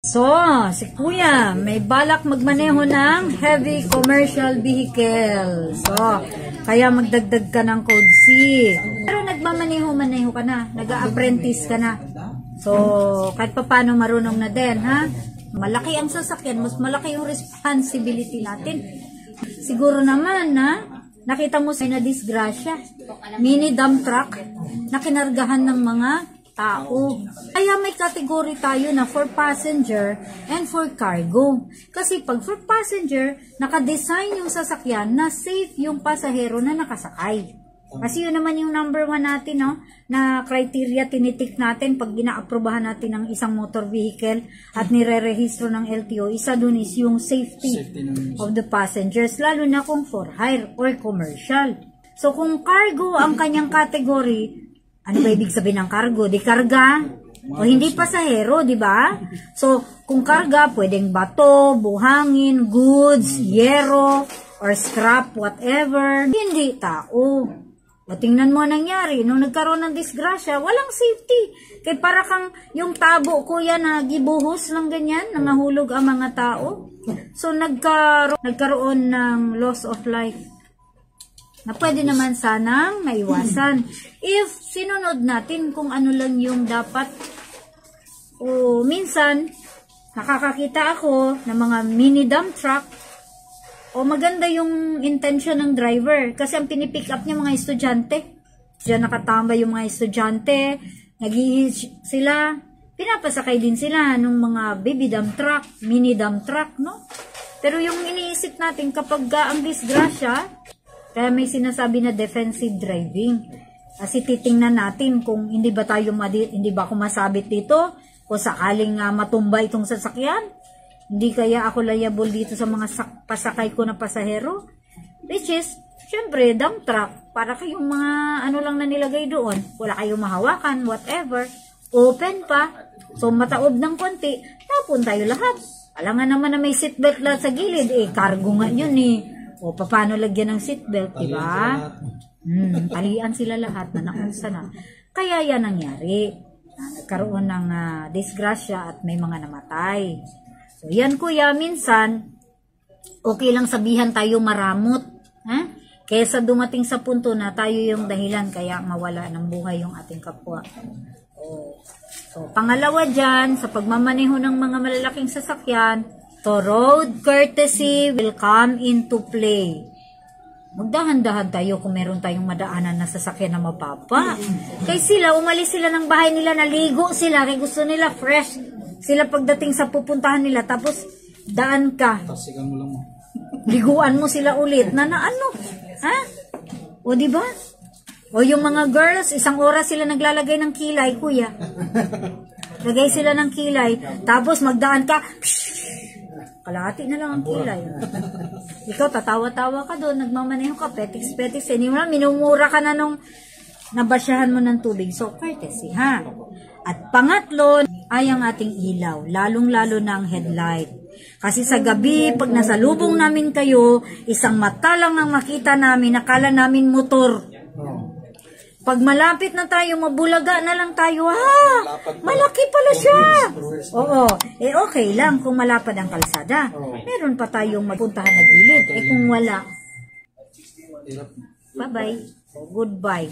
So, si Kuya, may balak magmaneho ng heavy commercial vehicle. So, kaya magdagdag ka ng code C. Pero nagmamaneho-maneho ka na, nag-a-apprentice ka na. So, kahit pa paano marunong na din, ha? Malaki ang sasakyan, mas malaki yung responsibility natin. Siguro naman, ha? Nakita mo sa na disgrasya, mini dump truck na kinargahan ng mga tao. Kaya may category tayo na for passenger and for cargo. Kasi pag for passenger, nakadesign yung sasakyan na safe yung pasahero na nakasakay. Kasi yun naman yung number 1 natin, no? Na criteria tinitik natin pag gina-aprobahan natin ng isang motor vehicle at nire-rehistro ng LTO. Isa dun is yung safety of the passengers, lalo na kung for hire or commercial. So kung cargo ang kanyang category, ano ba ibig sabihin ng cargo? Di karga o hindi pasahero, di ba? So kung karga, pwedeng bato, buhangin, goods, yero, or scrap, whatever. Hindi tao. O tingnan mo nangyari, nung nagkaroon ng disgrasya, walang safety. Kaya para kang yung tabo, kuya, na gibuhos lang ganyan, nangahulog ang mga tao. So nagkaroon ng loss of life na pwede naman sanang maiwasan. If sinunod natin kung ano lang yung dapat, o minsan, nakakakita ako ng mga mini dump truck, o maganda yung intention ng driver. Kasi ang pinipick up niya mga estudyante. Diyan nakatambay yung mga estudyante. Nag-i-hitch sila. Pinapasakay din sila ng mga baby dump truck, mini dump truck, no? Pero yung iniisip natin kapag ang disgrasya, kaya may sinasabi na defensive driving. Kasi titingnan natin kung hindi ba ako masabit dito, kung sakaling matumba itong sasakyan. Hindi kaya ako liable dito sa mga pasakay ko na pasahero? Which is, syempre, dump truck. Para kayong mga ano lang na nilagay doon. Wala kayong mahawakan, whatever. Open pa. So, mataob ng konti. Tapon tayo lahat. Alam nga naman na may seatbelt lahat sa gilid. Eh, cargo nga yun eh. O, paano lagyan ng seatbelt, diba? Talian sila lahat na naunsa na. Kaya yan nangyari. Nagkaroon ng disgrasya at may mga namatay. So, yan kuya, minsan, okay lang sabihan tayo maramot. Kaysa dumating sa punto na tayo yung dahilan kaya mawala ng buhay yung ating kapwa. So, pangalawa dyan, sa pagmamaneho ng mga malalaking sasakyan, to road courtesy will come into play. Magdahan-dahan tayo kung meron tayong madaanan na sasakyan na mapapa. Kaya sila, umalis sila ng bahay nila, naligo sila, kaya gusto nila fresh sila pagdating sa pupuntahan nila, tapos daan ka. Tasigan mo lang mo. Liguan mo sila ulit na ano? Ha? O diba? O yung mga girls, isang oras sila naglalagay ng kilay, kuya. Lagay sila ng kilay, tapos magdaan ka, kalahati na lang ang kilay. Ikaw, tatawa-tawa ka doon, nagmamaneho ka, petiks-petiks, minumura ka na nung nabasyahan mo ng tubig. So, courtesy, ha? At pangatlo ay ang ating ilaw, lalong-lalo na ang headlight. Kasi sa gabi, pag nasalubong namin kayo, isang mata lang ang makita namin, akala namin motor. Pag malapit na tayo, mabulaga na lang tayo, malaki pala siya. Oo, okay lang kung malapad ang kalsada. Meron pa tayong magpuntahan na gilid. Kung wala, bye-bye, goodbye.